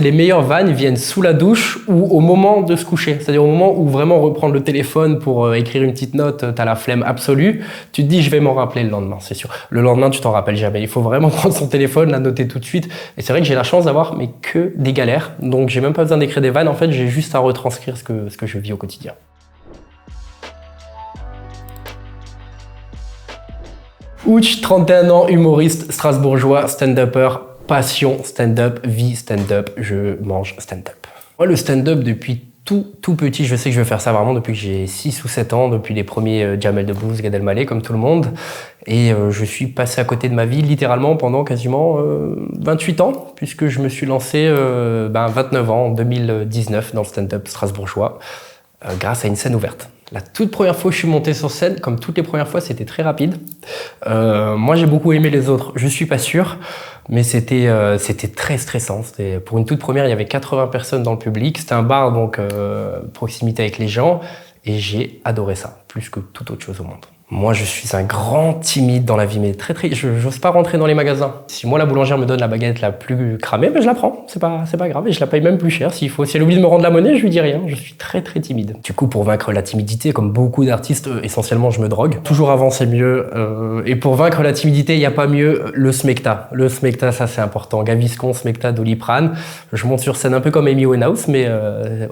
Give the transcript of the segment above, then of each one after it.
les meilleures vannes viennent sous la douche ou au moment de se coucher. C'est-à-dire au moment où vraiment reprendre le téléphone pour écrire une petite note, t'as la flemme absolue, tu te dis je vais m'en rappeler le lendemain, c'est sûr. Le lendemain, tu t'en rappelles jamais. Il faut vraiment prendre son téléphone, la noter tout de suite. Et c'est vrai que j'ai la chance d'avoir mais que des galères. Donc j'ai même pas besoin d'écrire des vannes. En fait, j'ai juste à retranscrire ce que je vis au quotidien. Ouch, 31 ans, humoriste, strasbourgeois, stand-upper, passion stand-up, vie stand-up, je mange stand-up. Moi, le stand-up, depuis tout petit, je sais que je veux faire ça vraiment depuis que j'ai 6 ou 7 ans, depuis les premiers Jamel Debbouze, Gad Elmaleh, comme tout le monde. Et je suis passé à côté de ma vie, littéralement, pendant quasiment 28 ans, puisque je me suis lancé 29 ans, en 2019, dans le stand-up strasbourgeois, grâce à une scène ouverte. La toute première fois que je suis monté sur scène, comme toutes les premières fois, c'était très rapide. Moi, j'ai beaucoup aimé les autres, je suis pas sûr, mais c'était très stressant. Pour une toute première, il y avait 80 personnes dans le public. C'était un bar, donc proximité avec les gens, et j'ai adoré ça, plus que toute autre chose au monde. Moi, je suis un grand timide dans la vie, mais j'ose pas rentrer dans les magasins. Si moi, la boulangère me donne la baguette la plus cramée, ben je la prends. C'est pas grave et je la paye même plus cher s'il faut. Si elle oublie de me rendre la monnaie, je lui dis rien. Je suis très timide. Du coup, pour vaincre la timidité, comme beaucoup d'artistes, essentiellement, je me drogue. Toujours avant, c'est mieux. Et pour vaincre la timidité, il n'y a pas mieux, le smecta. Le smecta, ça, c'est important. Gaviscon, smecta, Doliprane. Je monte sur scène un peu comme Amy Winehouse, mais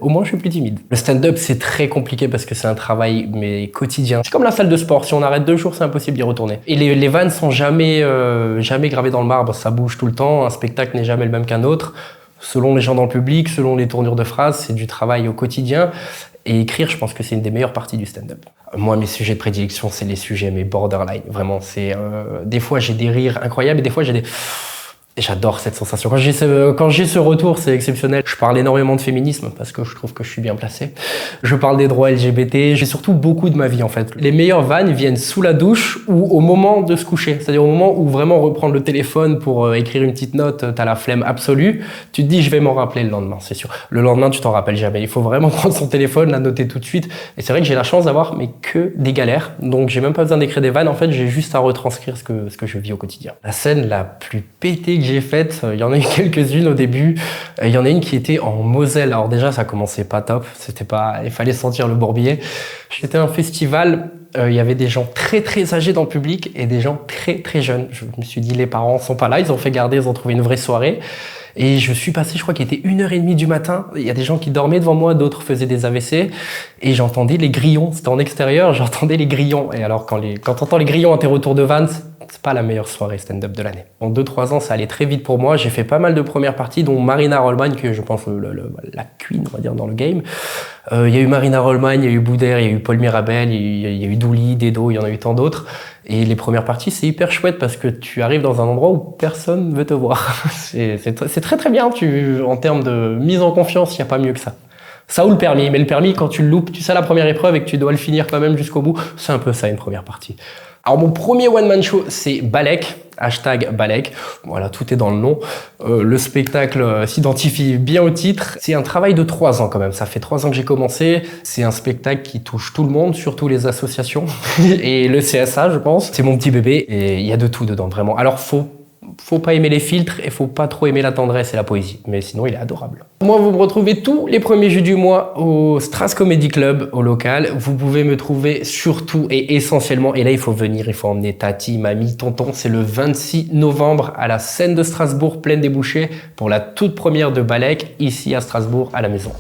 au moins, je suis plus timide. Le stand-up, c'est très compliqué parce que c'est un travail, mais quotidien. C'est comme la salle de sport. Si on arrête 2 jours, c'est impossible d'y retourner. Et les vannes sont jamais gravées dans le marbre, ça bouge tout le temps. Un spectacle n'est jamais le même qu'un autre. Selon les gens dans le public, selon les tournures de phrases, c'est du travail au quotidien. Et écrire, je pense que c'est une des meilleures parties du stand-up. Moi, mes sujets de prédilection, c'est les sujets, mais borderline. Vraiment, des fois, j'ai des rires incroyables et des fois, j'ai des... Et j'adore cette sensation. Quand j'ai ce retour, c'est exceptionnel. Je parle énormément de féminisme parce que je trouve que je suis bien placé. Je parle des droits LGBT. J'ai surtout beaucoup de ma vie, en fait. Les meilleures vannes viennent sous la douche ou au moment de se coucher. C'est-à-dire au moment où vraiment reprendre le téléphone pour écrire une petite note, t'as la flemme absolue. Tu te dis, je vais m'en rappeler le lendemain, c'est sûr. Le lendemain, tu t'en rappelles jamais. Il faut vraiment prendre son téléphone, la noter tout de suite. Et c'est vrai que j'ai la chance d'avoir, mais que des galères. Donc, j'ai même pas besoin d'écrire des vannes. En fait, j'ai juste à retranscrire ce que je vis au quotidien. La scène la plus pétée que j'ai faite, il y en a eu quelques-unes au début. Il y en a une qui était en Moselle. Alors déjà, ça commençait pas top. Il fallait sentir le bourbier. C'était un festival. Il y avait des gens très âgés dans le public et des gens très jeunes. Je me suis dit, les parents sont pas là. Ils ont fait garder, ils ont trouvé une vraie soirée. Et je suis passé, je crois qu'il était 1h30 du matin. Il y a des gens qui dormaient devant moi, d'autres faisaient des AVC. Et j'entendais les grillons. C'était en extérieur, j'entendais les grillons. Et alors, quand t'entends les grillons à tes retours de vannes, c'est pas la meilleure soirée stand-up de l'année. En 2-3 ans, ça allait très vite pour moi. J'ai fait pas mal de premières parties, dont Marina Rollman, que je pense la queen, on va dire, dans le game. Il y a eu Marina Rollman, il y a eu Boudère, il y a eu Paul Mirabel, il y a eu Douli, Dedo, il y en a eu tant d'autres. Et les premières parties, c'est hyper chouette parce que tu arrives dans un endroit où personne ne veut te voir. C'est très bien. En termes de mise en confiance, il n'y a pas mieux que ça. Ça ou le permis. Mais le permis, quand tu le loupes, tu sais la première épreuve et que tu dois le finir quand même jusqu'au bout, c'est un peu ça une première partie. Alors mon premier one-man show, c'est Balek, #Balek. Voilà, tout est dans le nom. Le spectacle s'identifie bien au titre. C'est un travail de 3 ans quand même. Ça fait 3 ans que j'ai commencé. C'est un spectacle qui touche tout le monde, surtout les associations et le CSA, je pense. C'est mon petit bébé et il y a de tout dedans, vraiment. Alors faut pas aimer les filtres et faut pas trop aimer la tendresse et la poésie. Mais sinon, il est adorable. Moi, vous me retrouvez tous les premiers jeudis du mois au Stras Comedy Club, au local. Vous pouvez me trouver surtout et essentiellement, et là, il faut venir, il faut emmener tati, mamie, tonton. C'est le 26 novembre à la scène de Strasbourg, Plaine des Bouchers, pour la toute première de Balek, ici à Strasbourg, à la maison.